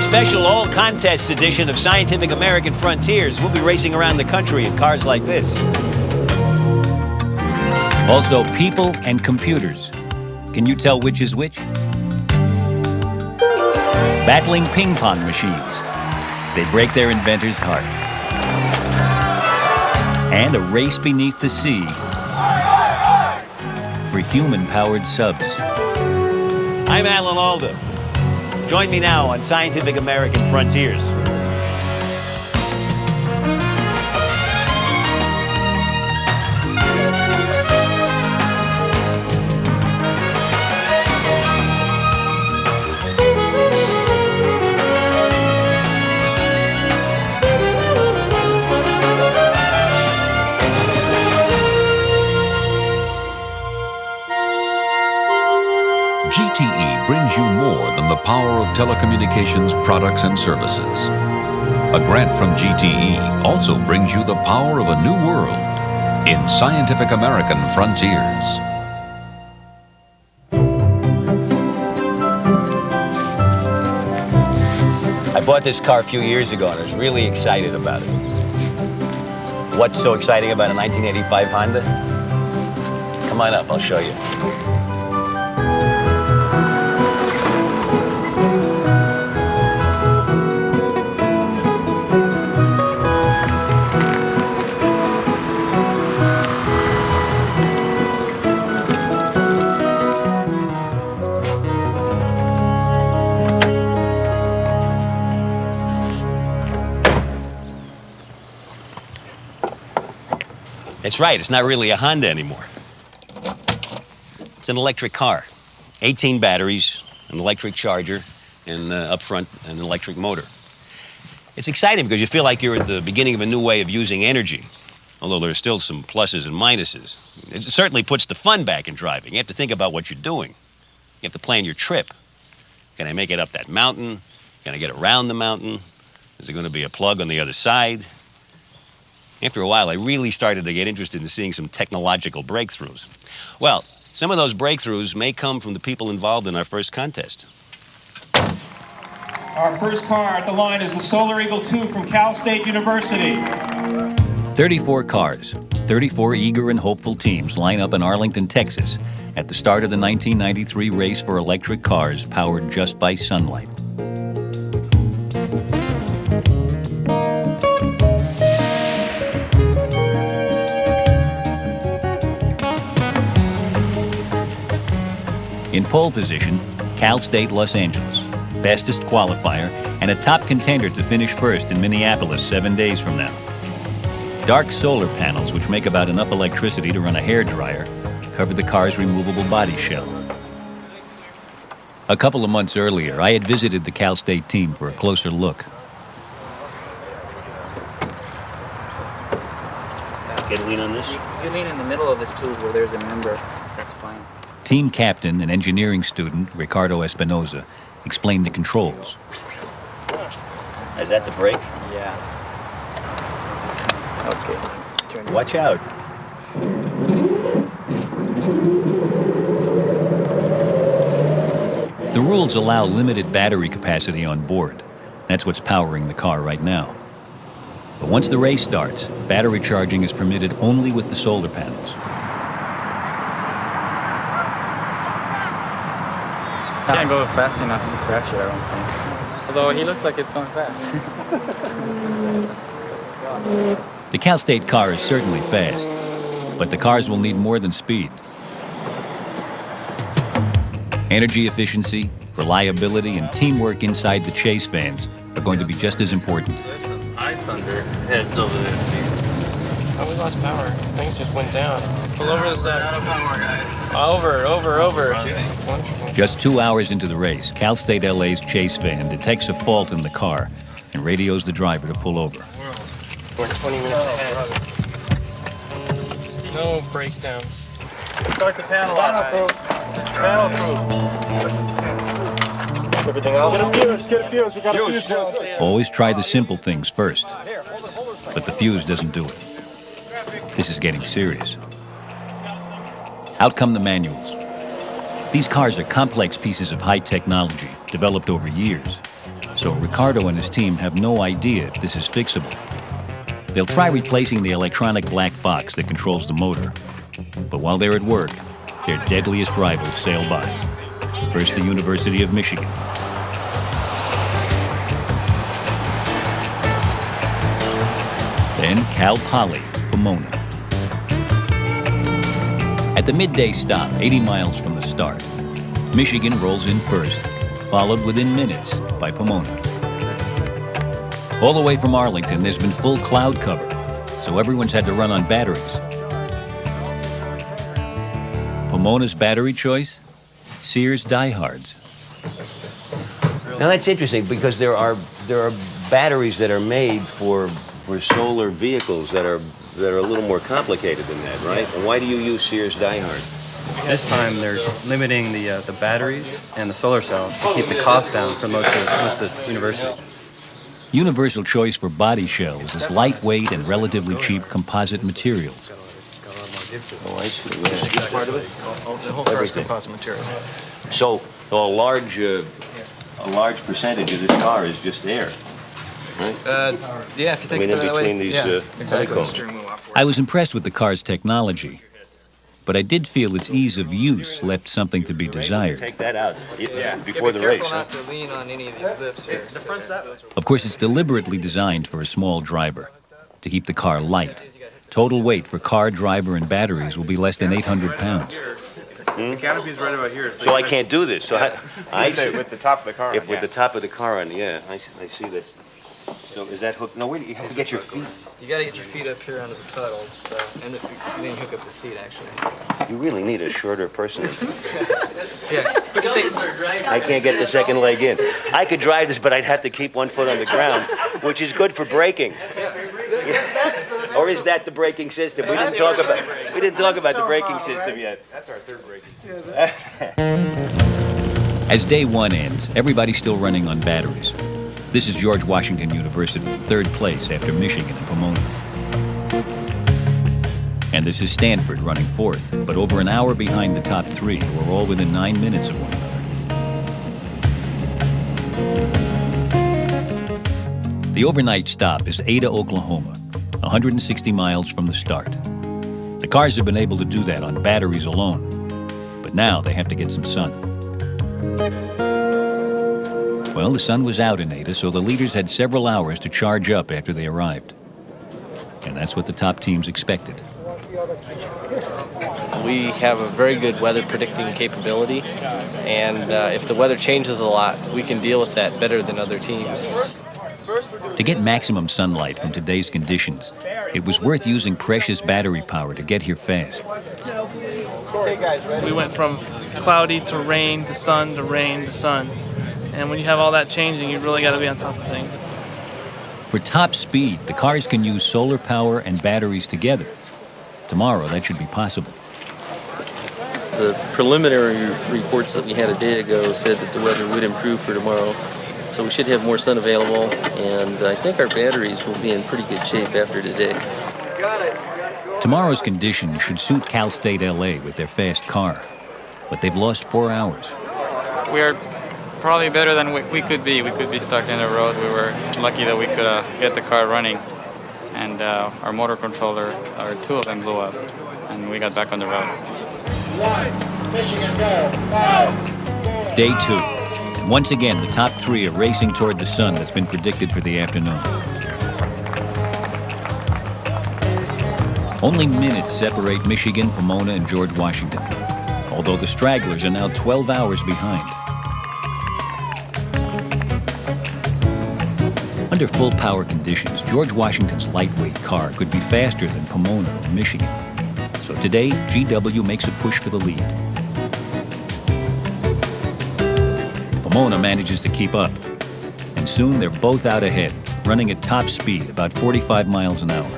special all-contest edition of Scientific American Frontiers. We'll be racing around the country in cars like this. Also, people and computers. Can you tell which is which? Battling ping pong machines. They break their inventors' hearts. And a race beneath the sea for human-powered subs. I'm Alan Alda. Join me now on Scientific American Frontiers. GTE brings you more than the power of telecommunications products and services. A grant from GTE also brings you the power of a new world in Scientific American Frontiers. I bought this car a few years ago and I was really excited about it. What's so exciting about a 1985 Honda? Come on up, I'll show you. That's right, it's not really a Honda anymore. It's an electric car. 18 batteries, an electric charger, and up front, an electric motor. It's exciting because you feel like you're at the beginning of a new way of using energy, although there are still some pluses and minuses. It certainly puts the fun back in driving. You have to think about what you're doing. You have to plan your trip. Can I make it up that mountain? Can I get around the mountain? Is there going to be a plug on the other side? After a while, I really started to get interested in seeing some technological breakthroughs. Well, some of those breakthroughs may come from the people involved in our first contest. Our first car at the line is the Solar Eagle 2 from Cal State University. 34 cars, 34 eager and hopeful teams line up in Arlington, Texas at the start of the 1993 race for electric cars powered just by sunlight. In pole position, Cal State Los Angeles, fastest qualifier and a top contender to finish first in Minneapolis 7 days from now. Dark solar panels, which make about enough electricity to run a hairdryer, cover the car's removable body shell. A couple of months earlier, I had visited the Cal State team for a closer look. Get a lean on this? You lean in the middle of this tube where there's a member. That's fine. Team captain and engineering student Ricardo Espinoza explained the controls. Is that the brake? Yeah. Okay. Turn Watch out. The rules allow limited battery capacity on board. That's what's powering the car right now. But once the race starts, battery charging is permitted only with the solar panels. Can't go fast enough to crash it, I don't think. Although he looks like it's going fast. The Cal State car is certainly fast, but the cars will need more than speed. Energy efficiency, reliability, and teamwork inside the chase vans are going to be just as important. There's some high thunder heads over there. Oh, we lost power. Things just went down. Pull over the side. Over. Just 2 hours into the race, Cal State LA's chase van detects a fault in the car and radios the driver to pull over. We're 20 minutes ahead. No breakdowns. Start the panel off. Panel proof. Everything else? Get a fuse. We got a fuse now. Always try the simple things first, but the fuse doesn't do it. This is getting serious. Out come the manuals. These cars are complex pieces of high technology developed over years. So so Ricardo and his team have no idea if this is fixable. They'll try replacing the electronic black box that controls the motor. But while they're at work, their deadliest rivals sail by. First, the University of Michigan. Then Cal Poly, Pomona. At the midday stop, 80 miles from the start, Michigan rolls in first, followed within minutes by Pomona. All the way from Arlington, there's been full cloud cover, so everyone's had to run on batteries. Pomona's battery choice? Sears diehards. Now that's interesting because there are batteries that are made for solar vehicles that are a little more complicated than that, right? And why do you use Sears diehard? This time they're limiting the batteries and the solar cells to keep the cost down for most of the universities. Universal choice for body shells is lightweight and relatively cheap composite material. Oh, I see. Yeah. Each part of it? The whole car is composite material. So a large percentage of this car is just air, right? Yeah, if you think in of it that way. between these exactly. honeycombs. I was impressed with the car's technology, but I did feel its ease of use left something to be desired. Take that out before the race. Huh? Not to lean on any of these lips here. Of course, it's deliberately designed for a small driver, to keep the car light. Total weight for car, driver, and batteries will be less than 800 pounds. The canopy's right about here. So I can't do this. So I see. with the top of the car. If with the top of the car on, yeah, I see that. So is that hooked? No, wait, you have to get your feet. You got to get your feet up here under the pedals, and then hook up the seat, actually. You really need a shorter person. Yeah. I can't get the second leg in. I could drive this, but I'd have to keep one foot on the ground, which is good for braking. Or is that the braking system? We didn't talk about the braking system yet. That's our third braking system. As day one ends, everybody's still running on batteries. This is George Washington University, third place after Michigan and Pomona. And this is Stanford running fourth, but over an hour behind the top three, who are all within 9 minutes of one another. The overnight stop is Ada, Oklahoma, 160 miles from the start. The cars have been able to do that on batteries alone, but now they have to get some sun. Well, the sun was out in Ada, so the leaders had several hours to charge up after they arrived. And that's what the top teams expected. We have a very good weather predicting capability, and if the weather changes a lot, we can deal with that better than other teams. To get maximum sunlight from today's conditions, it was worth using precious battery power to get here fast. We went from cloudy to rain to sun to rain to sun. And when you have all that changing, you really got to be on top of things. For top speed, the cars can use solar power and batteries together. Tomorrow, that should be possible. The preliminary reports that we had a day ago said that the weather would improve for tomorrow. So we should have more sun available, and I think our batteries will be in pretty good shape after today. Tomorrow's conditions should suit Cal State LA with their fast car, but they've lost 4 hours. We are probably better than we could be. We could be stuck in the road. We were lucky that we could get the car running, and our motor controller, or 2 of them blew up, and we got back on the road. Day 2. And once again, the top 3 are racing toward the sun that's been predicted for the afternoon. Only minutes separate Michigan, Pomona, and George Washington, although the stragglers are now 12 hours behind. Under full power conditions, George Washington's lightweight car could be faster than Pomona or Michigan. So today, GW makes a push for the lead. Pomona manages to keep up, and soon they're both out ahead, running at top speed, about 45 miles an hour.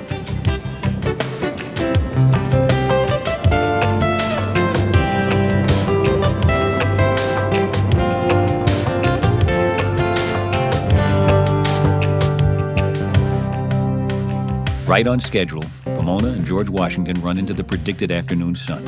Right on schedule, Pomona and George Washington run into the predicted afternoon sun.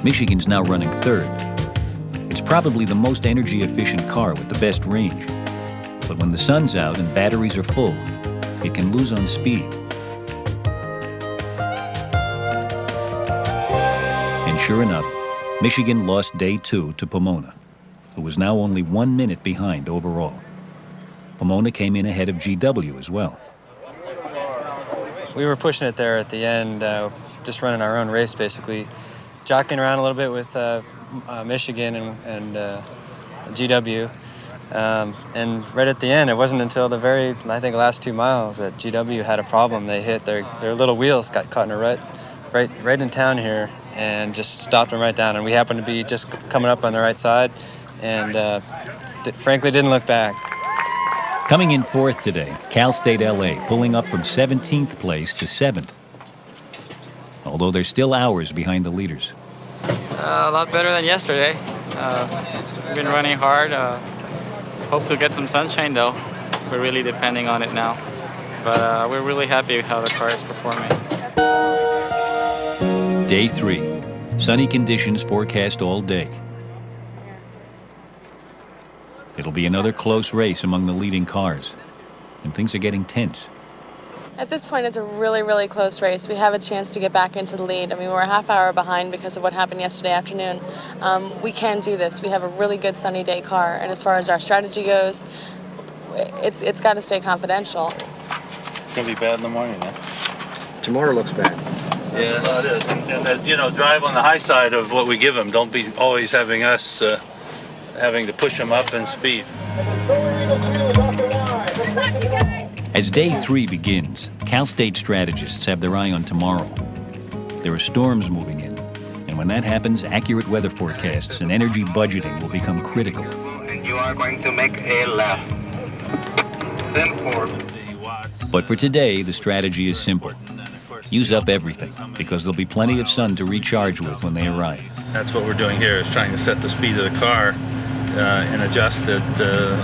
Michigan's now running third. It's probably the most energy-efficient car with the best range. But when the sun's out and batteries are full, it can lose on speed. And sure enough, Michigan lost day 2 to Pomona, who was now only 1 minute behind overall. Pomona came in ahead of GW as well. We were pushing it there at the end, just running our own race basically, jockeying around a little bit with Michigan and GW. And right at the end, it wasn't until the I think last 2 miles that GW had a problem. They hit their little wheels, got caught in a rut right in town here, and just stopped them right down. And we happened to be just coming up on the right side, and frankly didn't look back. Coming in 4th today, Cal State LA pulling up from 17th place to 7th. Although they're still hours behind the leaders. A lot better than yesterday. We've been running hard. Hope to get some sunshine though. We're really depending on it now. But we're really happy with how the car is performing. Day 3. Sunny conditions forecast all day. It'll be another close race among the leading cars, and things are getting tense. At this point, it's a really, really close race. We have a chance to get back into the lead. I mean, we're a half hour behind because of what happened yesterday afternoon. We can do this. We have a really good sunny day car, and as far as our strategy goes, it's got to stay confidential. It's going to be bad in the morning, then. Tomorrow looks bad. Yeah, it is. And drive on the high side of what we give them. Don't be always having us having to push them up in speed. As day 3 begins, Cal State strategists have their eye on tomorrow. There are storms moving in, and when that happens, accurate weather forecasts and energy budgeting will become critical. You are going to make a left. Then 4. But for today, the strategy is simple. Use up everything, because there'll be plenty of sun to recharge with when they arrive. That's what we're doing here, is trying to set the speed of the car and adjust it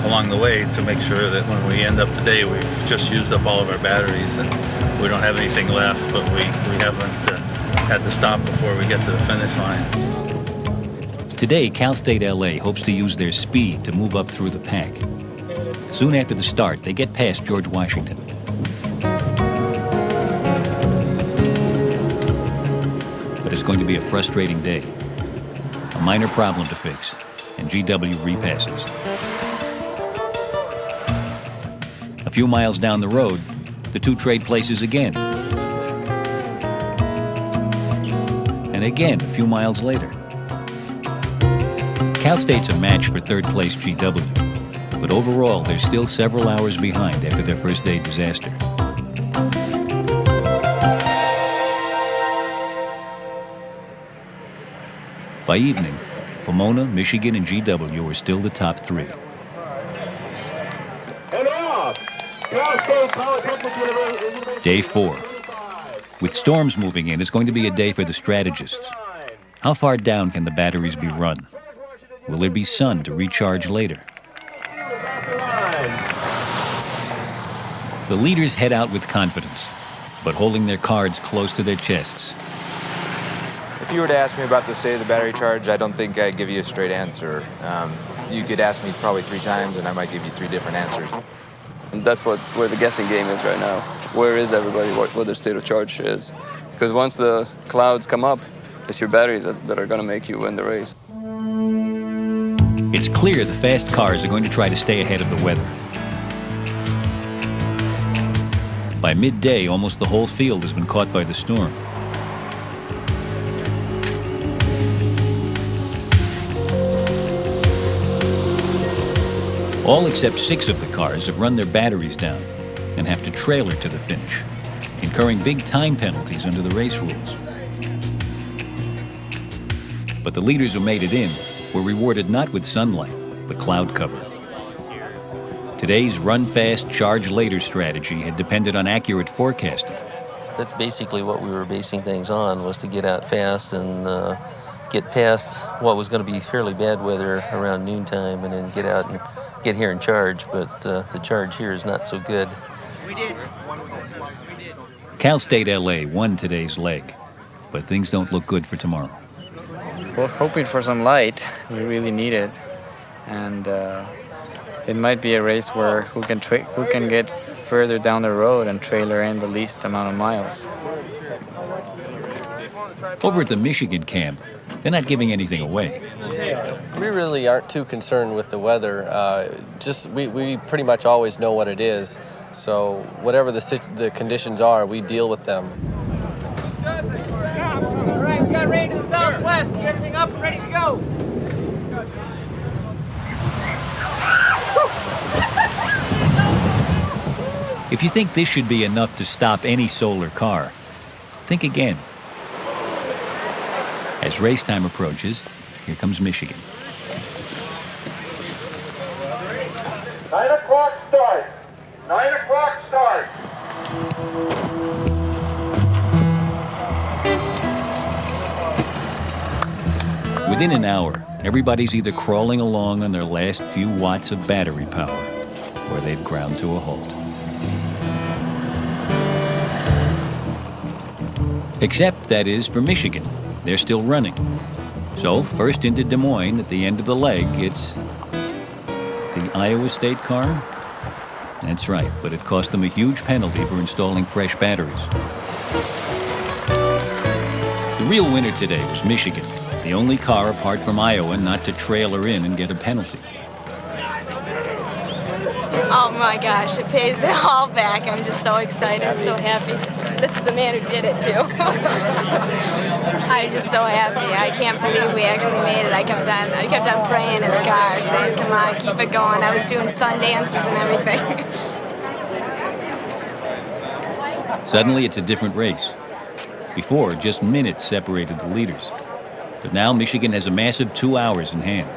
along the way to make sure that when we end up the day, we've just used up all of our batteries and we don't have anything left, but we haven't had to stop before we get to the finish line. Today, Cal State LA hopes to use their speed to move up through the pack. Soon after the start, they get past George Washington. But it's going to be a frustrating day. A minor problem to fix, and GW repasses. A few miles down the road, the two trade places again. And again, a few miles later. Cal State's a match for third place GW, but overall, they're still several hours behind after their first day disaster. By evening, Pomona, Michigan, and GW are still the top three. Day 4. With storms moving in, it's going to be a day for the strategists. How far down can the batteries be run? Will there be sun to recharge later? The leaders head out with confidence, but holding their cards close to their chests. If you were to ask me about the state of the battery charge, I don't think I'd give you a straight answer. You could ask me probably 3 times, and I might give you 3 different answers. And that's where the guessing game is right now. Where is everybody, what their state of charge is? Because once the clouds come up, it's your batteries that are going to make you win the race. It's clear the fast cars are going to try to stay ahead of the weather. By midday, almost the whole field has been caught by the storm. All except 6 of the cars have run their batteries down and have to trailer to the finish, incurring big time penalties under the race rules. But the leaders who made it in were rewarded not with sunlight, but cloud cover. Today's run fast, charge later strategy had depended on accurate forecasting. That's basically what we were basing things on, was to get out fast and get past what was going to be fairly bad weather around noontime, and then get out and get here and charge. But the charge here is not so good. Cal State LA won today's leg, but things don't look good for tomorrow. we're hoping for some light. We really need it, and it might be a race where who can get further down the road and trailer in the least amount of miles. Over at the Michigan camp, they're not giving anything away. We really aren't too concerned with the weather. We pretty much always know what it is. So whatever the conditions are, we deal with them. All right, we got rain to the southwest. Get everything up and ready to go. If you think this should be enough to stop any solar car, think again. As race time approaches, here comes Michigan. 9 o'clock start. 9 o'clock start. Within an hour, everybody's either crawling along on their last few watts of battery power, or they've ground to a halt. Except, that is, for Michigan. They're still running. So, first into Des Moines at the end of the leg, it's the Iowa State car? That's right, but it cost them a huge penalty for installing fresh batteries. The real winner today was Michigan, the only car apart from Iowa not to trailer in and get a penalty. Oh my gosh, it pays it all back. I'm just so excited, so happy. This is the man who did it too. I'm just so happy. I can't believe we actually made it. I kept on praying in the car, saying, come on, keep it going. I was doing sun dances and everything. Suddenly, it's a different race. Before, just minutes separated the leaders. But now Michigan has a massive 2 hours in hand.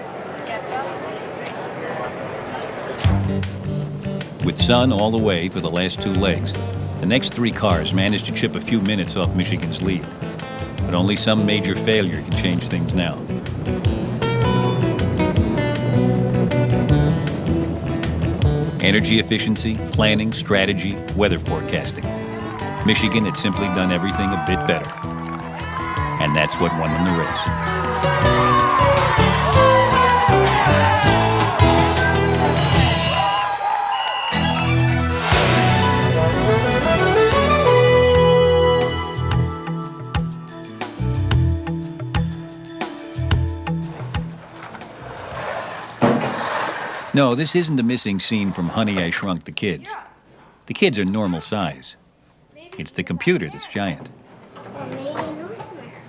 With sun all the way for the last two legs, the next three cars managed to chip a few minutes off Michigan's lead. But only some major failure can change things now. Energy efficiency, planning, strategy, weather forecasting. Michigan had simply done everything a bit better. And that's what won them the race. No, this isn't a missing scene from Honey, I Shrunk the Kids. The kids are normal size. It's the computer that's giant.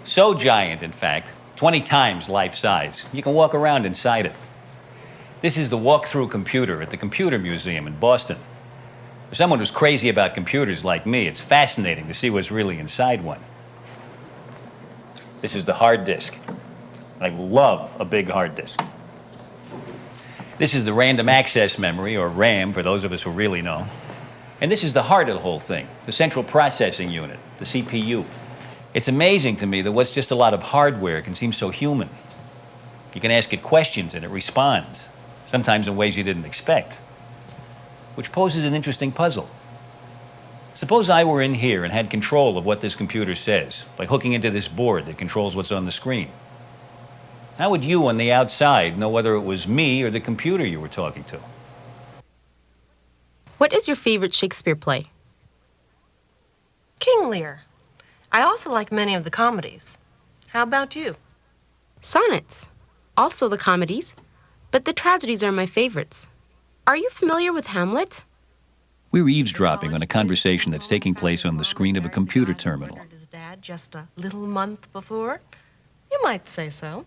So giant, in fact, 20 times life size. You can walk around inside it. This is the walk-through computer at the Computer Museum in Boston. For someone who's crazy about computers like me, it's fascinating to see what's really inside one. This is the hard disk. I love a big hard disk. This is the random access memory, or RAM, for those of us who really know. And this is the heart of the whole thing, the central processing unit, the CPU. It's amazing to me that what's just a lot of hardware can seem so human. You can ask it questions and it responds, sometimes in ways you didn't expect, which poses an interesting puzzle. Suppose I were in here and had control of what this computer says, by hooking into this board that controls what's on the screen. How would you on the outside know whether it was me or the computer you were talking to? What is your favorite Shakespeare play? King Lear. I also like many of the comedies. How about you? Sonnets. Also the comedies, but the tragedies are my favorites. Are you familiar with Hamlet? We're eavesdropping on a conversation that's taking place on the screen of a computer terminal. His dad just a little month before? You might say so.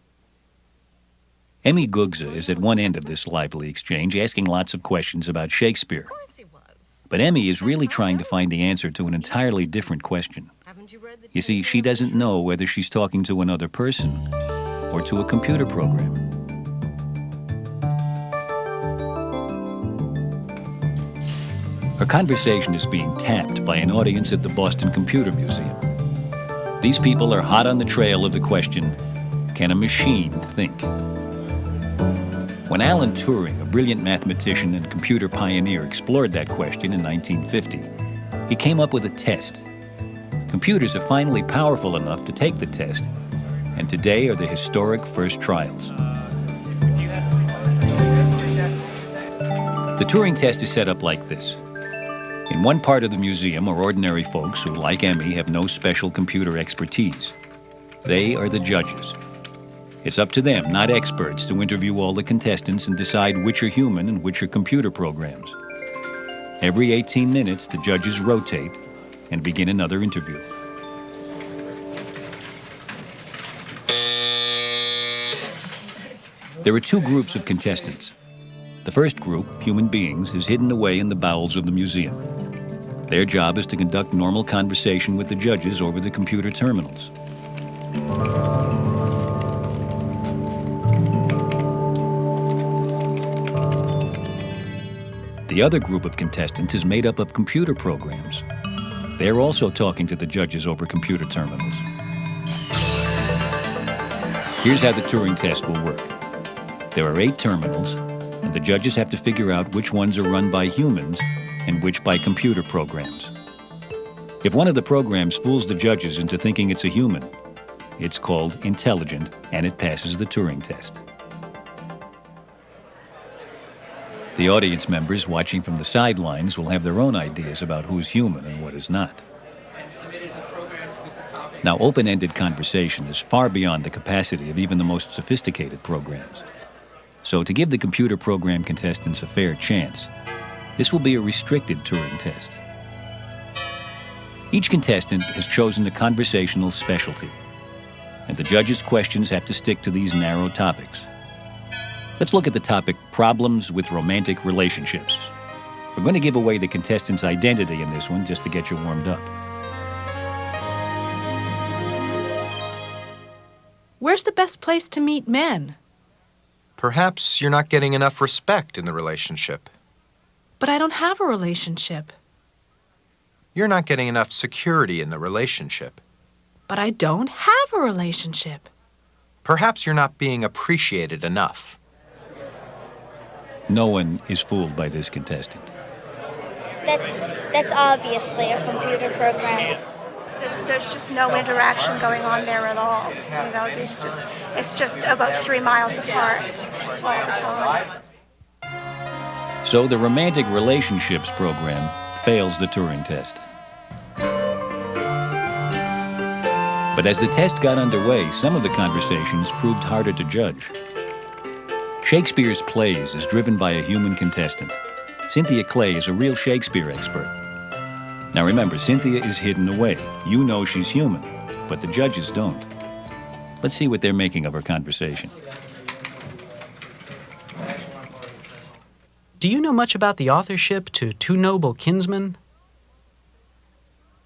Emmy Gugza is at one end of this lively exchange, asking lots of questions about Shakespeare. But Emmy is really trying to find the answer to an entirely different question. You see, she doesn't know whether she's talking to another person or to a computer program. Her conversation is being tapped by an audience at the Boston Computer Museum. These people are hot on the trail of the question, can a machine think? When Alan Turing, a brilliant mathematician and computer pioneer, explored that question in 1950, he came up with a test. Computers are finally powerful enough to take the test And today are the historic first trials. The Turing test is set up like this. In one part of the museum are ordinary folks who, like Emmy, have no special computer expertise. They are the judges. It's up to them, not experts, to interview all the contestants and decide which are human and which are computer programs. Every 18 minutes, the judges rotate and begin another interview. There are two groups of contestants. The first group, human beings, is hidden away in the bowels of the museum. Their job is to conduct normal conversation with the judges over the computer terminals. The other group of contestants is made up of computer programs. They're also talking to the judges over computer terminals. Here's how the Turing test will work. There are 8 terminals, and the judges have to figure out which ones are run by humans and which by computer programs. If one of the programs fools the judges into thinking it's a human, it's called intelligent, and it passes the Turing test. The audience members watching from the sidelines will have their own ideas about who's human and what is not. Now, open-ended conversation is far beyond the capacity of even the most sophisticated programs. So to give the computer program contestants a fair chance, this will be a restricted Turing test. Each contestant has chosen a conversational specialty, and the judges' questions have to stick to these narrow topics. Let's look at the topic, problems with romantic relationships. We're going to give away the contestant's identity in this one just to get you warmed up. Where's the best place to meet men? Perhaps you're not getting enough respect in the relationship. But I don't have a relationship. You're not getting enough security in the relationship. But I don't have a relationship. Perhaps you're not being appreciated enough. No one is fooled by this contestant. That's obviously a computer program. There's just no interaction going on there at all. You know, it's just about 3 miles apart all the time. So the romantic relationships program fails the Turing test. But as the test got underway, some of the conversations proved harder to judge. Shakespeare's plays is driven by a human contestant. Cynthia Clay is a real Shakespeare expert. Now remember, Cynthia is hidden away. You know she's human, but the judges don't. Let's see what they're making of her conversation. Do you know much about the authorship to Two Noble Kinsmen?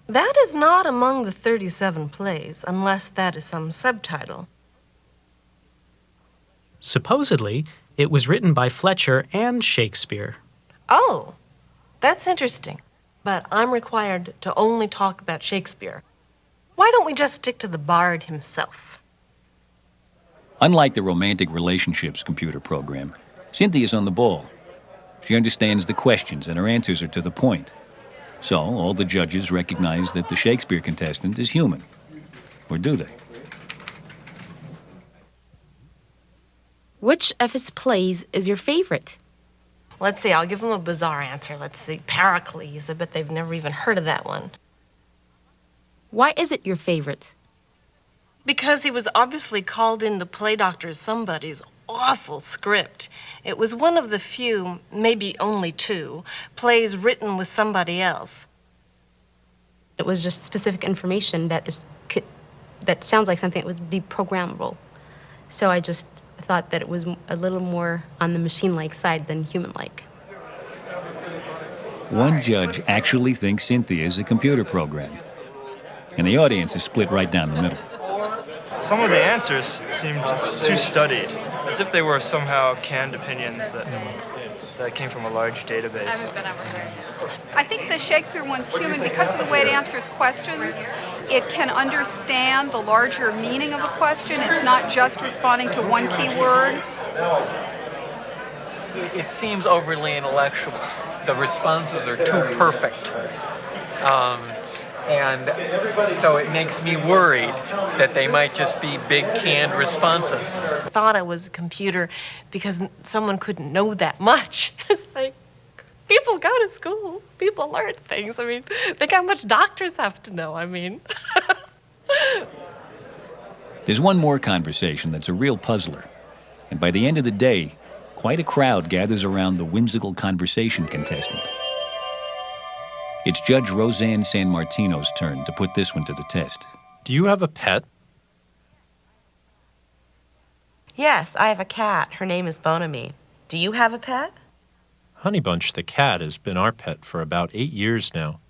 That is not among the 37 plays, unless that is some subtitle. Supposedly, it was written by Fletcher and Shakespeare. Oh, that's interesting. But I'm required to only talk about Shakespeare. Why don't we just stick to the bard himself? Unlike the romantic relationships computer program, Cynthia's on the ball. She understands the questions and her answers are to the point. So all the judges recognize that the Shakespeare contestant is human. Or do they? Which of his plays is your favorite? Let's see, I'll give them a bizarre answer. Let's see, Pericles. I bet they've never even heard of that one. Why is it your favorite? Because he was obviously called in to play Dr. Somebody's awful script. It was one of the few, maybe only 2, plays written with somebody else. It was just specific information that sounds like something that would be programmable. So I just thought that it was a little more on the machine-like side than human-like. One judge actually thinks Cynthia is a computer program, and the audience is split right down the middle. Some of the answers seem just too studied, as if they were somehow canned opinions that came from a large database. I think the Shakespeare one's human because of the way it answers questions. It can understand the larger meaning of a question. It's not just responding to one keyword. It seems overly intellectual. The responses are too perfect. And so it makes me worried that they might just be big canned responses. I thought I was a computer because someone couldn't know that much. It's like, people go to school, people learn things. I mean, think how much doctors have to know. I mean. There's one more conversation that's a real puzzler. And by the end of the day, quite a crowd gathers around the whimsical conversation contestant. It's Judge Roseanne San Martino's turn to put this one to the test. Do you have a pet? Yes, I have a cat. Her name is Bonamy. Do you have a pet? Honeybunch the cat has been our pet for about 8 years now.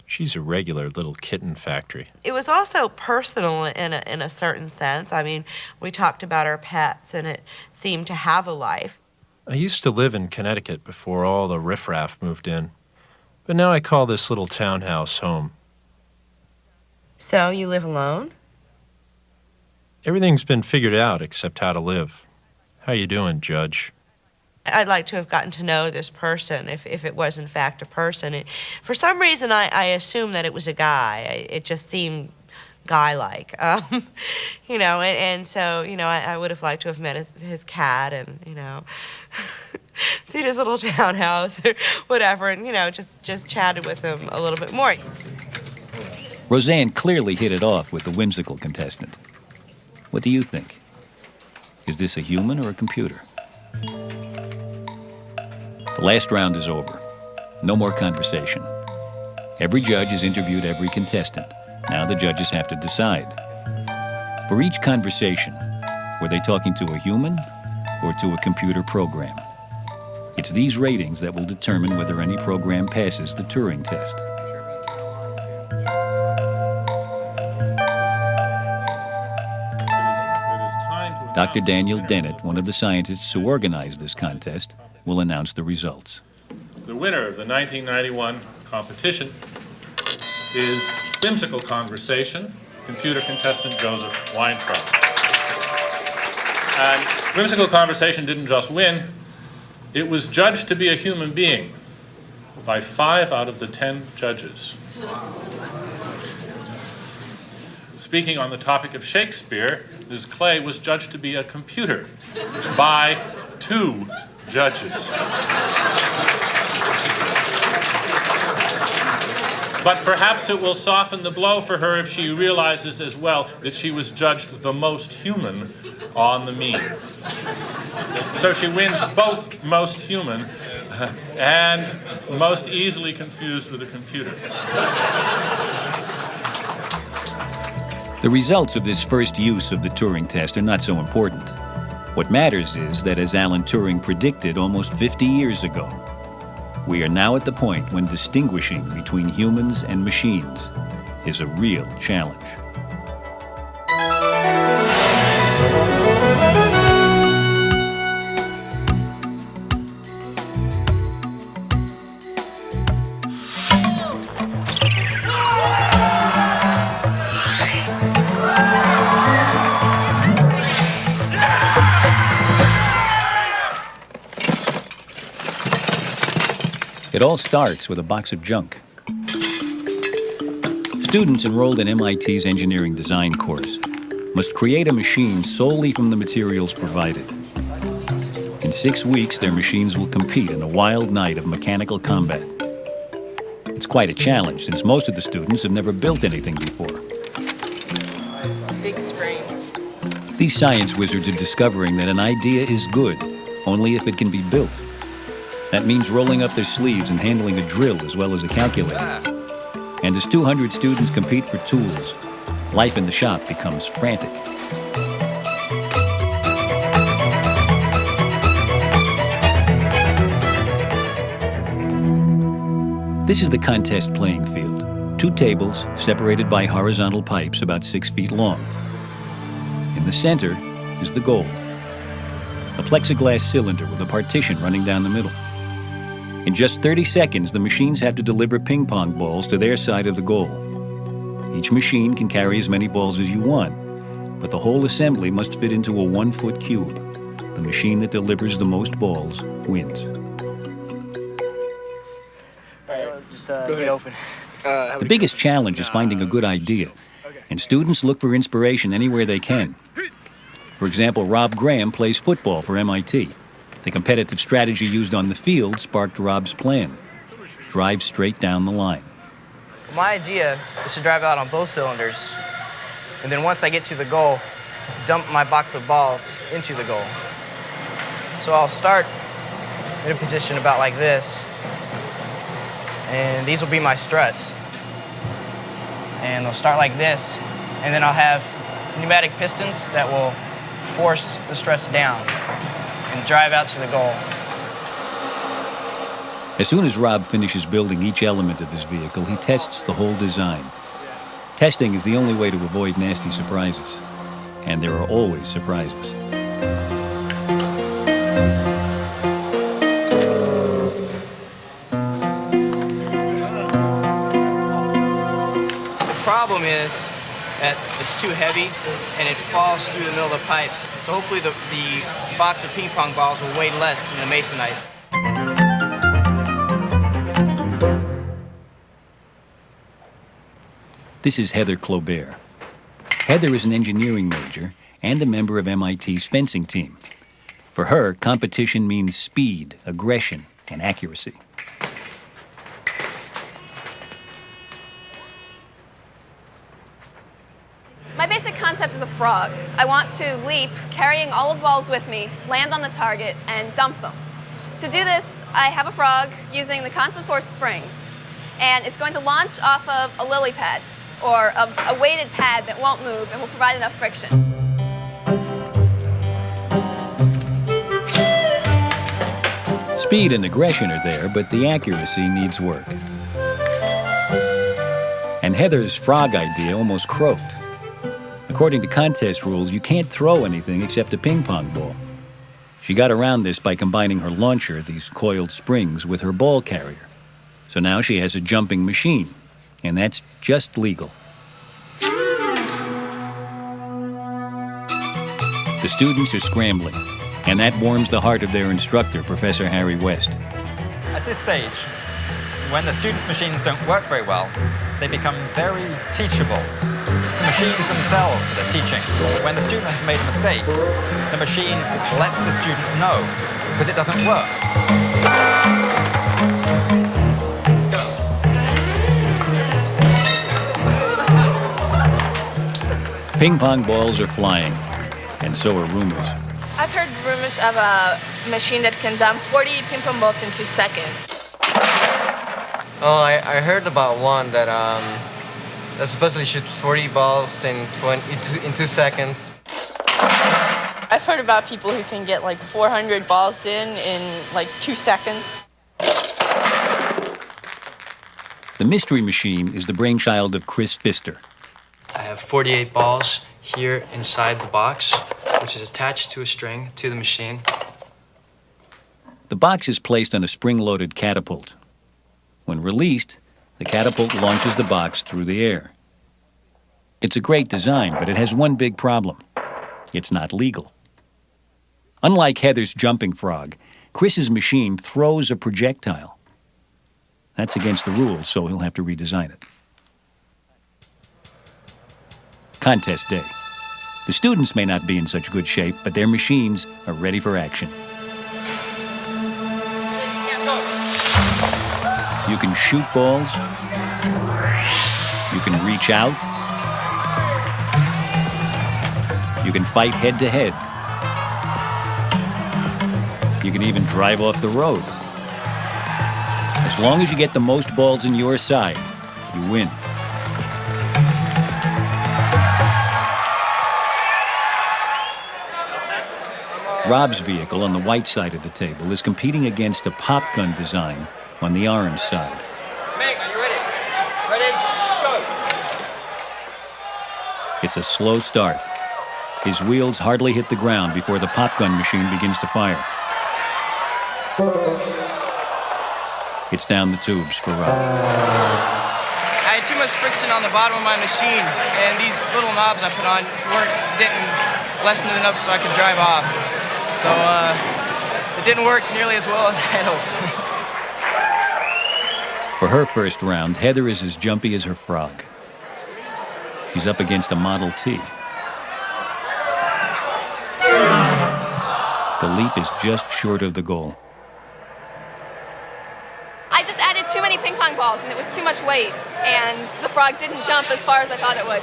She's a regular little kitten factory. It was also personal in a certain sense. I mean, we talked about our pets, and it seemed to have a life. I used to live in Connecticut before all the riffraff moved in. But now I call this little townhouse home. So, you live alone? Everything's been figured out except how to live. How you doing, Judge? I'd like to have gotten to know this person, if it was in fact a person. For some reason, I assumed that it was a guy. It just seemed guy-like, you know, and so, you know, I would have liked to have met his cat and, you know, seen his little townhouse or whatever, and, you know, just chatted with him a little bit more. Roseanne clearly hit it off with the whimsical contestant. What do you think? Is this a human or a computer? The last round is over. No more conversation. Every judge has interviewed every contestant. Now the judges have to decide. For each conversation, were they talking to a human or to a computer program? It's these ratings that will determine whether any program passes the Turing Test. Dr. Daniel Dennett, one of the scientists who organized this contest, will announce the results. The winner of the 1991 competition is Whimsical Conversation, computer contestant Joseph Weintraub. And Whimsical Conversation didn't just win, it was judged to be a human being by 5 out of the 10 judges. Speaking on the topic of Shakespeare, Ms. Clay was judged to be a computer by 2 judges. But perhaps it will soften the blow for her if she realizes as well that she was judged the most human on the mean. So she wins both most human and most easily confused with a computer. The results of this first use of the Turing test are not so important. What matters is that, as Alan Turing predicted almost 50 years ago, we are now at the point when distinguishing between humans and machines is a real challenge. It all starts with a box of junk. Students enrolled in MIT's engineering design course must create a machine solely from the materials provided. In 6 weeks, their machines will compete in a wild night of mechanical combat. It's quite a challenge, since most of the students have never built anything before. Big spring. These science wizards are discovering that an idea is good only if it can be built. That means rolling up their sleeves and handling a drill as well as a calculator. And as 200 students compete for tools, life in the shop becomes frantic. This is the contest playing field. 2 tables separated by horizontal pipes about 6 feet long. In the center is the goal. A plexiglass cylinder with a partition running down the middle. In just 30 seconds, the machines have to deliver ping pong balls to their side of the goal. Each machine can carry as many balls as you want, but the whole assembly must fit into a 1-foot cube. The machine that delivers the most balls wins. All right, just get open. The biggest challenge is finding a good idea, and students look for inspiration anywhere they can. For example, Rob Graham plays football for MIT. The competitive strategy used on the field sparked Rob's plan. Drive straight down the line. My idea is to drive out on both cylinders, and then once I get to the goal, dump my box of balls into the goal. So I'll start in a position about like this, and these will be my struts. And they'll start like this, and then I'll have pneumatic pistons that will force the struts down and drive out to the goal. As soon as Rob finishes building each element of his vehicle, he tests the whole design. Testing is the only way to avoid nasty surprises. And there are always surprises. The problem is that it's too heavy and it falls through the middle of the pipes. So hopefully the box of ping pong balls will weigh less than the masonite. This is Heather Clobert. Heather is an engineering major and a member of MIT's fencing team. For her, competition means speed, aggression, and accuracy. My basic concept is a frog. I want to leap, carrying all of the balls with me, land on the target, and dump them. To do this, I have a frog using the constant force springs, and it's going to launch off of a lily pad, or a weighted pad that won't move and will provide enough friction. Speed and aggression are there, but the accuracy needs work. And Heather's frog idea almost croaked. According to contest rules, you can't throw anything except a ping pong ball. She got around this by combining her launcher, these coiled springs, with her ball carrier. So now she has a jumping machine, and that's just legal. The students are scrambling, and that warms the heart of their instructor, Professor Harry West. At this stage, when the students' machines don't work very well, they become very teachable. The machines themselves are teaching. When the student has made a mistake, the machine lets the student know, because it doesn't work. Ping pong balls are flying, and so are rumors. I've heard rumors of a machine that can dump 40 ping pong balls in 2 seconds. Oh, I heard about one that supposedly shoots 40 balls in 2 seconds. I've heard about people who can get like 400 balls in like 2 seconds. The mystery machine is the brainchild of Chris Pfister. I have 48 balls here inside the box, which is attached to a string to the machine. The box is placed on a spring-loaded catapult. When released, the catapult launches the box through the air. It's a great design, but it has one big problem. It's not legal. Unlike Heather's jumping frog, Chris's machine throws a projectile. That's against the rules, so he'll have to redesign it. Contest day. The students may not be in such good shape, but their machines are ready for action. You can shoot balls. You can reach out. You can fight head to head. You can even drive off the road. As long as you get the most balls in your side, you win. Rob's vehicle on the white side of the table is competing against a pop gun design on the orange side. Meg, are you ready? Ready? Go! It's a slow start. His wheels hardly hit the ground before the pop gun machine begins to fire. It's down the tubes for Rob. I had too much friction on the bottom of my machine, and these little knobs I put on didn't lessen it enough so I could drive off. So it didn't work nearly as well as I had hoped. For her first round, Heather is as jumpy as her frog. She's up against a Model T. The leap is just short of the goal. I just added too many ping pong balls and it was too much weight, and the frog didn't jump as far as I thought it would.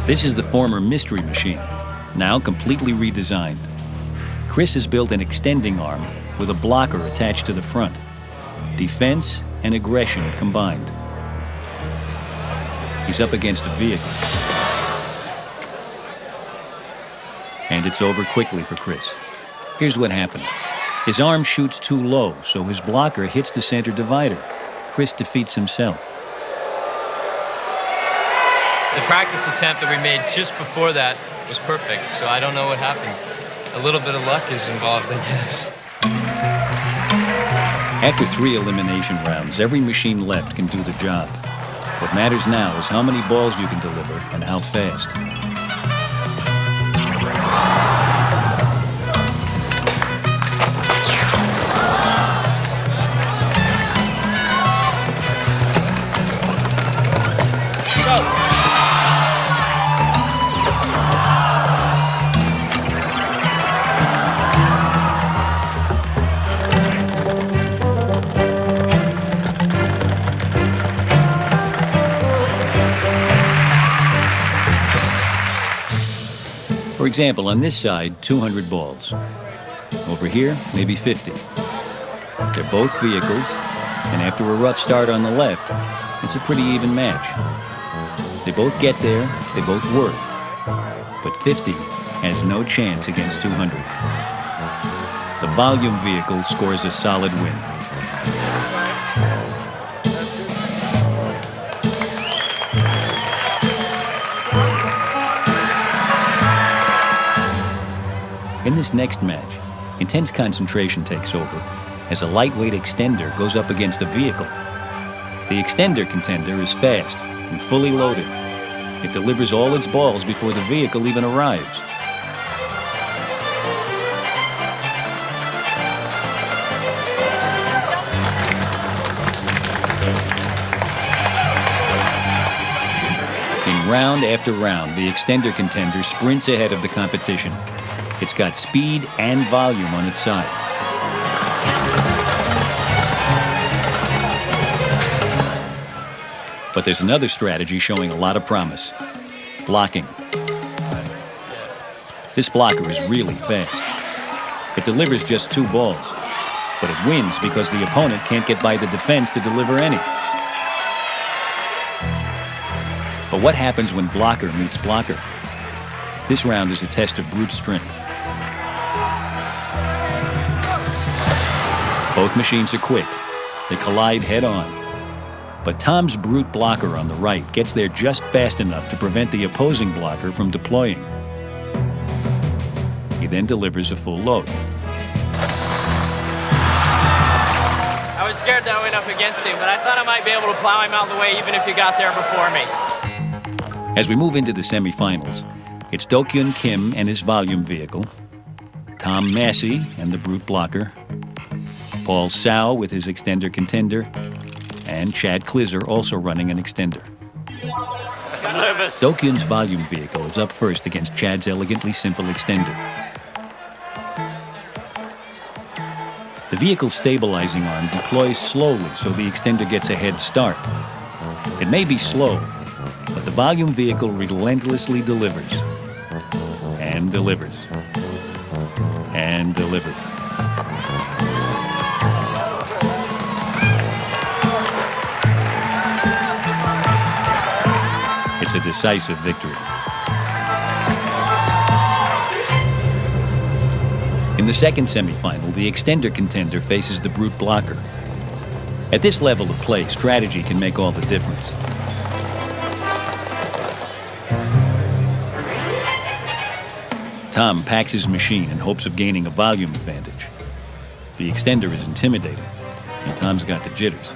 This is the former Mystery Machine, now completely redesigned. Chris has built an extending arm with a blocker attached to the front. Defense and aggression combined. He's up against a vehicle. And it's over quickly for Chris. Here's what happened. His arm shoots too low, so his blocker hits the center divider. Chris defeats himself. The practice attempt that we made just before that was perfect, so I don't know what happened. A little bit of luck is involved, I guess. After 3 elimination rounds, every machine left can do the job. What matters now is how many balls you can deliver and how fast. For example, on this side, 200 balls. Over here, maybe 50. They're both vehicles, and after a rough start on the left, it's a pretty even match. They both get there, they both work. But 50 has no chance against 200. The volume vehicle scores a solid win. In this next match, intense concentration takes over as a lightweight extender goes up against a vehicle. The extender contender is fast and fully loaded. It delivers all its balls before the vehicle even arrives. In round after round, the extender contender sprints ahead of the competition. It's got speed and volume on its side. But there's another strategy showing a lot of promise. Blocking. This blocker is really fast. It delivers just 2 balls, but it wins because the opponent can't get by the defense to deliver any. But what happens when blocker meets blocker? This round is a test of brute strength. Both machines are quick. They collide head-on. But Tom's brute blocker on the right gets there just fast enough to prevent the opposing blocker from deploying. He then delivers a full load. I was scared that I went up against him, but I thought I might be able to plow him out of the way even if he got there before me. As we move into the semifinals, it's Do-Kyun Kim and his volume vehicle, Tom Massey and the brute blocker, Paul Sau with his extender contender, and Chad Klizer also running an extender. I'm nervous. Do-Kyun's volume vehicle is up first against Chad's elegantly simple extender. The vehicle's stabilizing arm deploys slowly so the extender gets a head start. It may be slow, but the volume vehicle relentlessly delivers. And delivers. And delivers. It's a decisive victory. In the second semifinal, the extender contender faces the brute blocker. At this level of play, strategy can make all the difference. Tom packs his machine in hopes of gaining a volume advantage. The extender is intimidating, and Tom's got the jitters.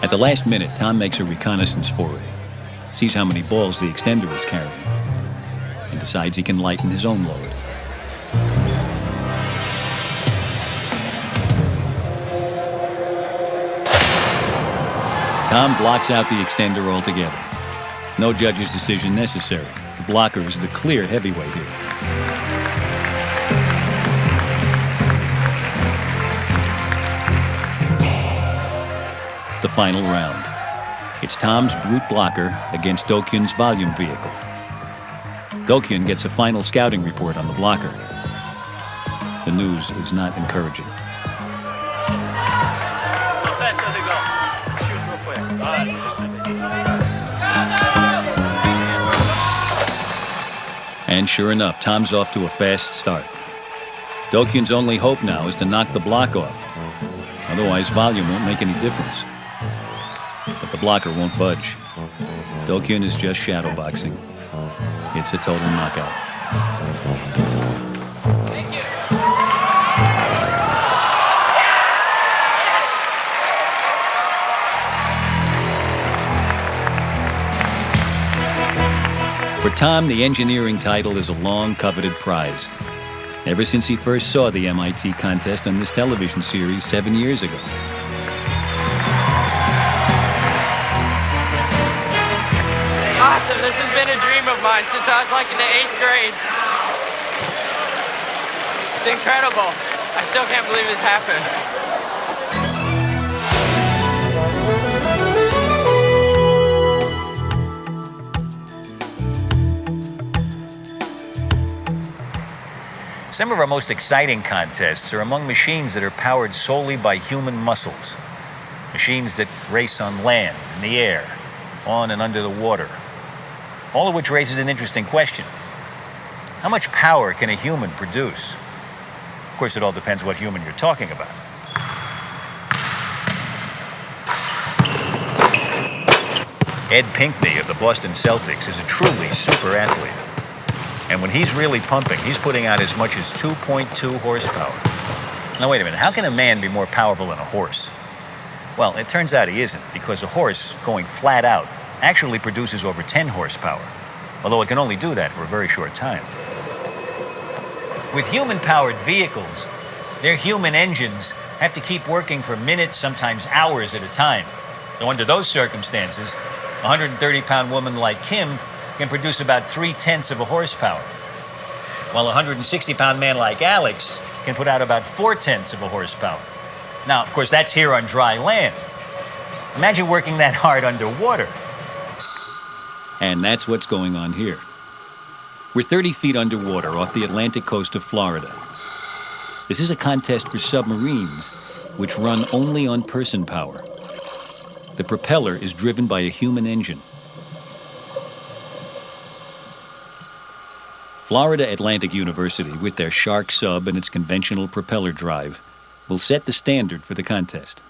At the last minute, Tom makes a reconnaissance foray, sees how many balls the extender is carrying, and decides he can lighten his own load. Tom blocks out the extender altogether. No judge's decision necessary. The blocker is the clear heavyweight here. The final round. It's Tom's brute blocker against Dokyun's volume vehicle. Dokyun gets a final scouting report on the blocker. The news is not encouraging. And sure enough, Tom's off to a fast start. Dokyun's only hope now is to knock the block off. Otherwise, volume won't make any difference. But the blocker won't budge. Dokyun is just shadowboxing. It's a total knockout. For Tom, the engineering title is a long-coveted prize. Ever since he first saw the MIT contest on this television series 7 years ago. Awesome, this has been a dream of mine since I was like in the 8th grade. It's incredible. I still can't believe this happened. Some of our most exciting contests are among machines that are powered solely by human muscles. Machines that race on land, in the air, on and under the water. All of which raises an interesting question. How much power can a human produce? Of course, it all depends what human you're talking about. Ed Pinckney of the Boston Celtics is a truly super athlete. And when he's really pumping, he's putting out as much as 2.2 horsepower. Now, wait a minute. How can a man be more powerful than a horse? Well, it turns out he isn't, because a horse, going flat out, actually produces over 10 horsepower, although it can only do that for a very short time. With human-powered vehicles, their human engines have to keep working for minutes, sometimes hours at a time. So under those circumstances, a 130-pound woman like Kim can produce about 0.3 of a horsepower, while a 160-pound man like Alex can put out about 0.4 of a horsepower. Now, of course, that's here on dry land. Imagine working that hard underwater. And that's what's going on here. We're 30 feet underwater off the Atlantic coast of Florida. This is a contest for submarines, which run only on person power. The propeller is driven by a human engine. Florida Atlantic University, with their Shark sub and its conventional propeller drive, will set the standard for the contest.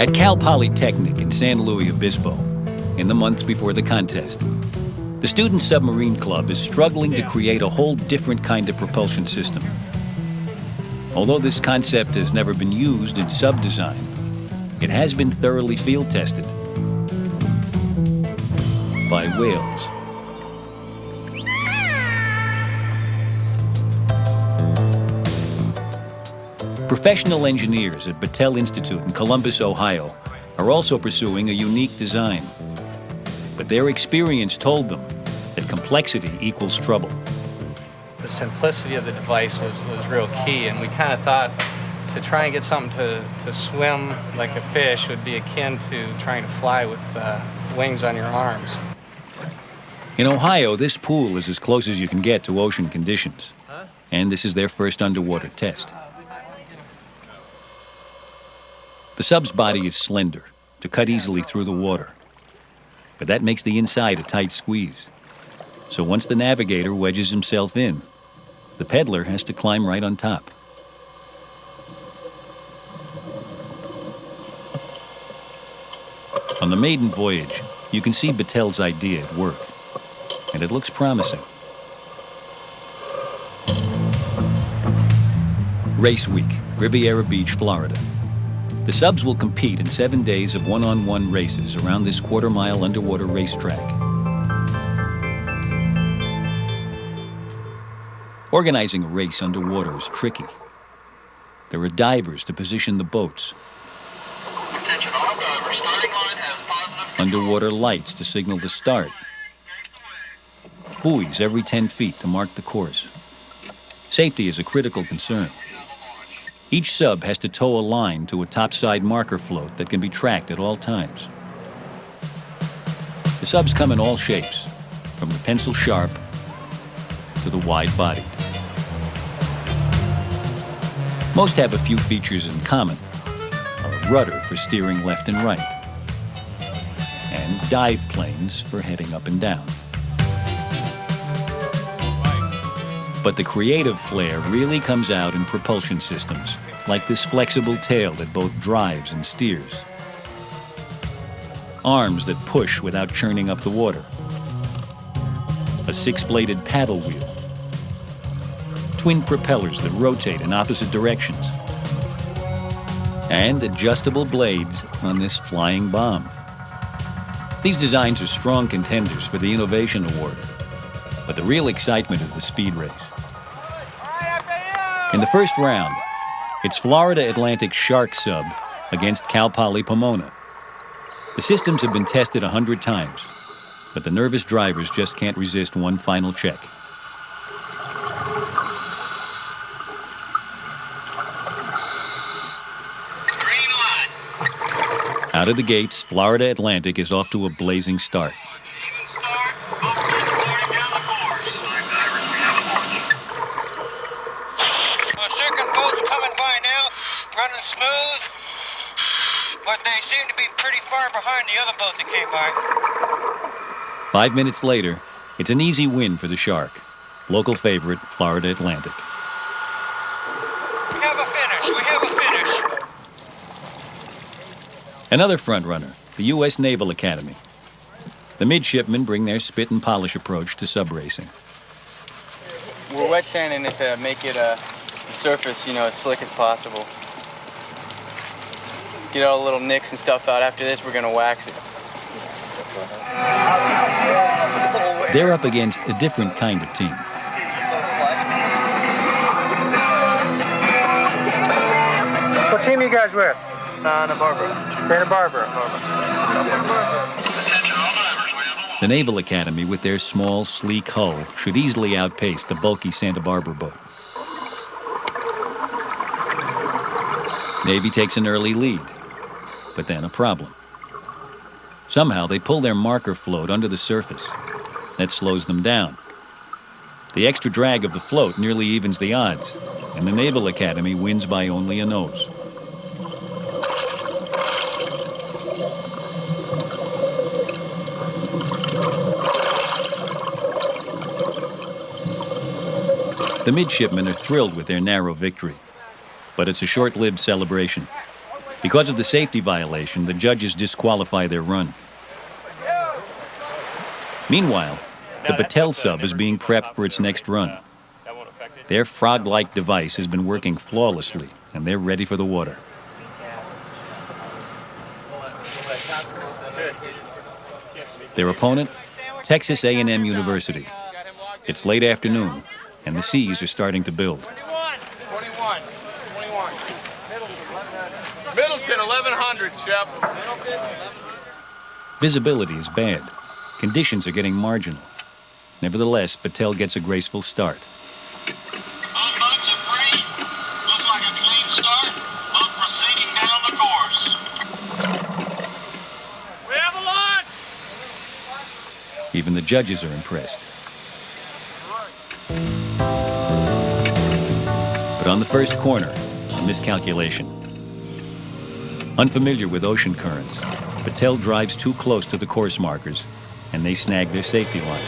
At Cal Polytechnic in San Luis Obispo, in the months before the contest, the Student Submarine Club is struggling to create a whole different kind of propulsion system. Although this concept has never been used in sub-design, it has been thoroughly field tested by whales. Professional engineers at Battelle Institute in Columbus, Ohio, are also pursuing a unique design. But their experience told them that complexity equals trouble. The simplicity of the device was real key, and we kind of thought to try and get something to swim like a fish would be akin to trying to fly with wings on your arms. In Ohio, this pool is as close as you can get to ocean conditions. And this is their first underwater test. The sub's body is slender, to cut easily through the water. But that makes the inside a tight squeeze. So once the navigator wedges himself in, the peddler has to climb right on top. On the maiden voyage, you can see Battelle's idea at work, and it looks promising. Race Week, Riviera Beach, Florida. The subs will compete in 7 days of one-on-one races around this quarter-mile underwater racetrack. Organizing a race underwater is tricky. There are divers to position the boats, underwater lights to signal the start, buoys every 10 feet to mark the course. Safety is a critical concern. Each sub has to tow a line to a topside marker float that can be tracked at all times. The subs come in all shapes, from the pencil sharp to the wide body. Most have a few features in common: a rudder for steering left and right, and dive planes for heading up and down. But the creative flair really comes out in propulsion systems, like this flexible tail that both drives and steers. Arms that push without churning up the water. A 6-bladed paddle wheel. Twin propellers that rotate in opposite directions. And adjustable blades on this flying bomb. These designs are strong contenders for the Innovation Award. But the real excitement is the speed race. In the first round, it's Florida Atlantic Shark Sub against Cal Poly Pomona. The systems have been tested 100 times, but the nervous drivers just can't resist one final check. Out of the gates, Florida Atlantic is off to a blazing start. Second boat's coming by now, running smooth, but they seem to be pretty far behind the other boat that came by. 5 minutes later, it's an easy win for the Shark. Local favorite, Florida Atlantic. We have a finish. Another front-runner, the U.S. Naval Academy. The midshipmen bring their spit and polish approach to sub-racing. We're wet sanding it to make it the surface, as slick as possible. Get all the little nicks and stuff out. After this, we're going to wax it. They're up against a different kind of team. What team you guys with? Santa Barbara. Santa Barbara. The Naval Academy, with their small, sleek hull, should easily outpace the bulky Santa Barbara boat. Navy takes an early lead, but then a problem. Somehow they pull their marker float under the surface. That slows them down. The extra drag of the float nearly evens the odds, and the Naval Academy wins by only a nose. The midshipmen are thrilled with their narrow victory, but it's a short-lived celebration. Because of the safety violation, the judges disqualify their run. Meanwhile, the Battelle sub is being prepped for its next run. Their frog-like device has been working flawlessly, and they're ready for the water. Their opponent, Texas A&M University. It's late afternoon, and the seas are starting to build. 21. Middleton, 1100, Shep. Visibility is bad. Conditions are getting marginal. Nevertheless, Battelle gets a graceful start. Unbugs are free. Looks like a clean start. Boat proceeding down the course. We have a launch! Even the judges are impressed. But on the first corner, a miscalculation. Unfamiliar with ocean currents, Battelle drives too close to the course markers, and they snag their safety line.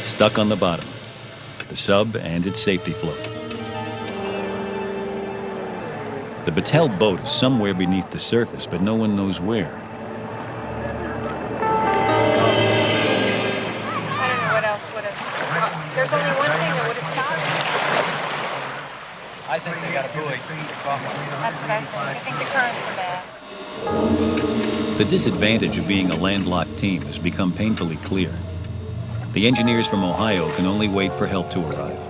Stuck on the bottom, the sub and its safety float. The Battelle boat is somewhere beneath the surface, but no one knows where. I don't know what else would have. There's only one thing that would have stopped. I think they got a buoy. That's what I think. I think the currents are bad. The disadvantage of being a landlocked team has become painfully clear. The engineers from Ohio can only wait for help to arrive.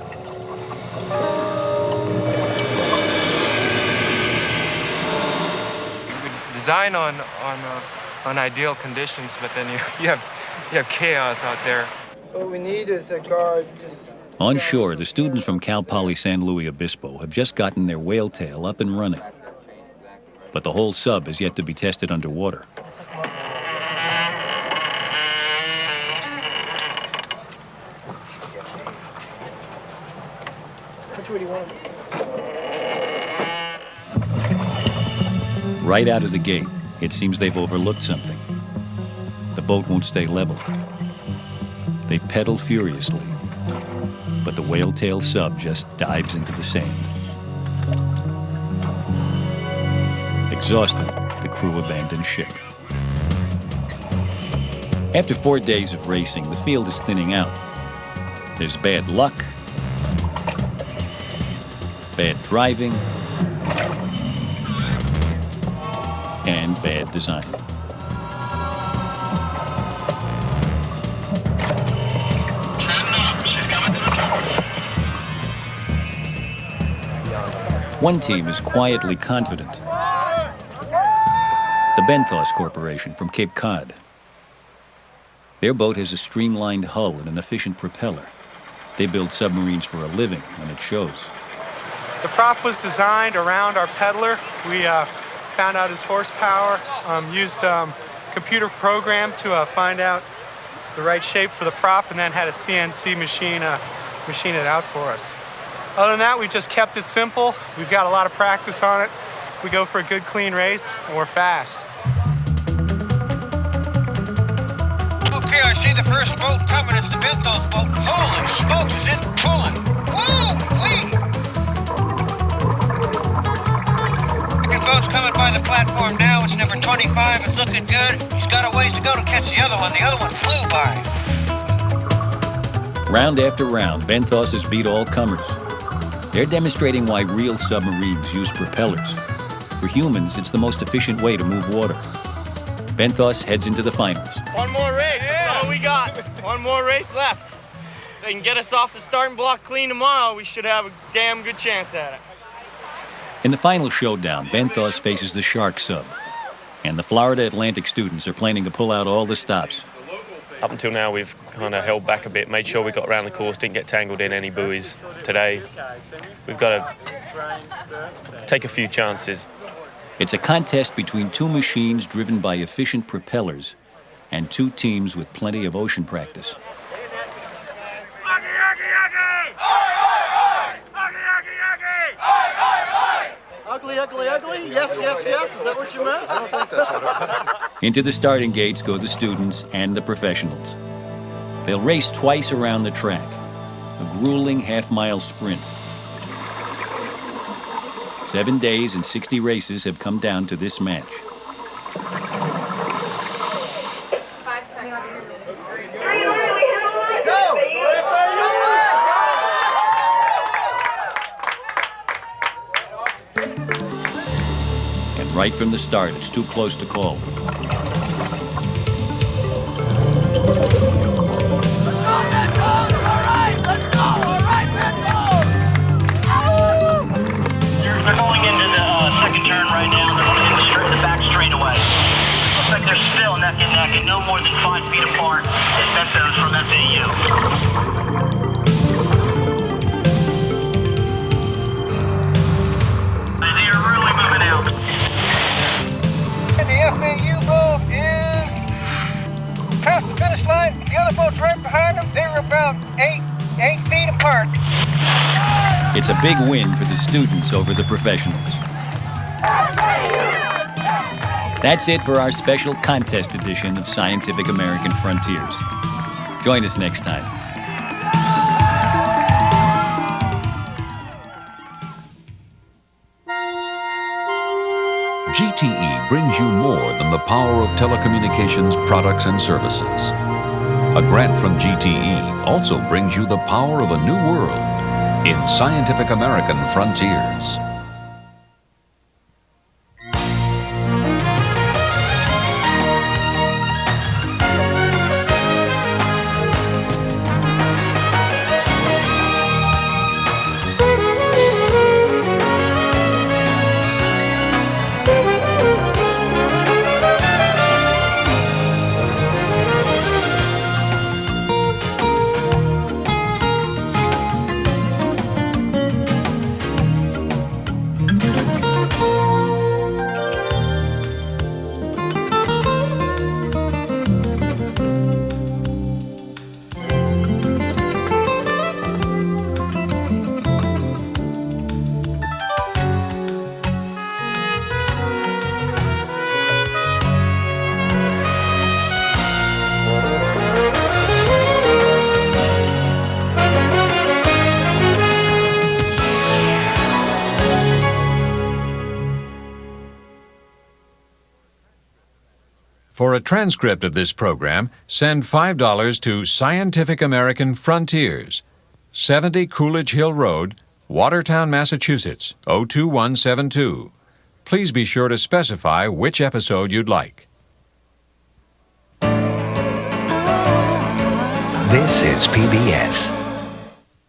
We design on ideal conditions, but then you have chaos out there. What we need is a guard just... On shore, the students from Cal Poly San Luis Obispo have just gotten their whale tail up and running. But the whole sub is yet to be tested underwater. Right out of the gate, it seems they've overlooked something. The boat won't stay level. They pedal furiously, but the whale-tail sub just dives into the sand. Exhausted, the crew abandons ship. After 4 days of racing, the field is thinning out. There's bad luck, bad driving, and bad design. One team is quietly confident. The Benthos Corporation from Cape Cod. Their boat has a streamlined hull and an efficient propeller. They build submarines for a living, and it shows. The prop was designed around our peddler. We found out his horsepower, used computer program to find out the right shape for the prop, and then had a CNC machine it out for us. Other than that, we just kept it simple. We've got a lot of practice on it. We go for a good, clean race, and we're fast. Okay, I see the first boat coming. It's the Benthos boat. Holy smokes, is it pulling? Woo-wee! Second boat's coming by the platform now. It's number 25. It's looking good. He's got a ways to go to catch the other one. The other one flew by. Round after round, Benthos has beat all comers. They're demonstrating why real submarines use propellers. For humans, it's the most efficient way to move water. Benthos heads into the finals. One more race, that's all we got. One more race left. If they can get us off the starting block clean tomorrow, we should have a damn good chance at it. In the final showdown, Benthos faces the Shark sub. And the Florida Atlantic students are planning to pull out all the stops. Up until now, we've kind of held back a bit, made sure we got around the course, didn't get tangled in any buoys. Today, we've got to take a few chances. It's a contest between two machines driven by efficient propellers and two teams with plenty of ocean practice. Ugly, ugly, ugly? Yes, yes, yes. Is that what you meant? I don't think that's what it meant. Into the starting gates go the students and the professionals. They'll race twice around the track, a grueling half-mile sprint. 7 days and 60 races have come down to this match. And right from the start, it's too close to call. They're going into the second turn right now. They're going in the back straightaway. Looks like they're still neck and neck and no more than 5 feet apart in Benthos from FAU. They are really moving out. And the FAU boat is past the finish line. The other boat's right behind them. They were about 8 feet apart. It's a big win for the students over the professionals. That's it for our special contest edition of Scientific American Frontiers. Join us next time. GTE brings you more than the power of telecommunications products and services. A grant from GTE also brings you the power of a new world in Scientific American Frontiers. For a transcript of this program, send $5 to Scientific American Frontiers, 70 Coolidge Hill Road, Watertown, Massachusetts, 02172. Please be sure to specify which episode you'd like. This is PBS.